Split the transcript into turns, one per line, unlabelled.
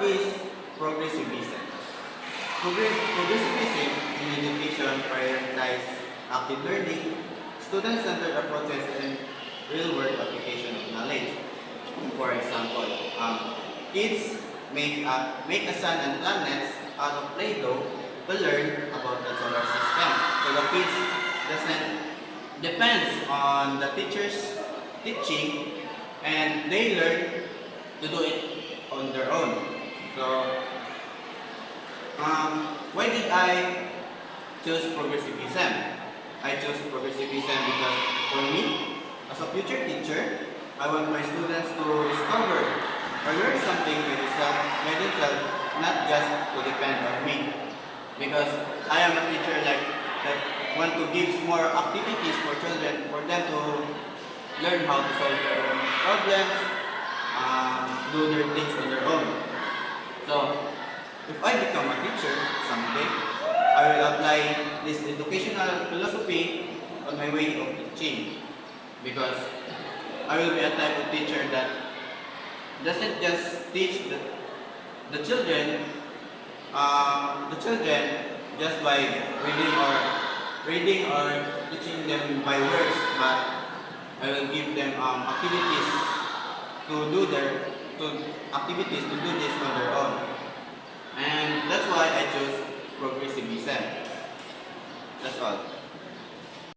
Is progressivism. Progressivism in education prioritize active learning, student-centered approaches, and real-world application of knowledge. For example, kids make a sun and planets out of Play-Doh to learn about the solar system. So the kids doesn't depends on the teacher's teaching, and they learn to do it on their own. So, why did I choose progressivism? I chose progressivism because for me, as a future teacher, I want my students to discover or learn something by themselves, not just to depend on me. Because I am a teacher that want to give more activities for children for them to learn how to solve their own problems, do their things on their own. So, if I become a teacher someday, I will apply this educational philosophy on my way of teaching. Because I will be a type of teacher that doesn't just teach the children, just by reading or teaching them by words, but I will give them activities to do this on their own. And that's why I chose progressivism. That's all.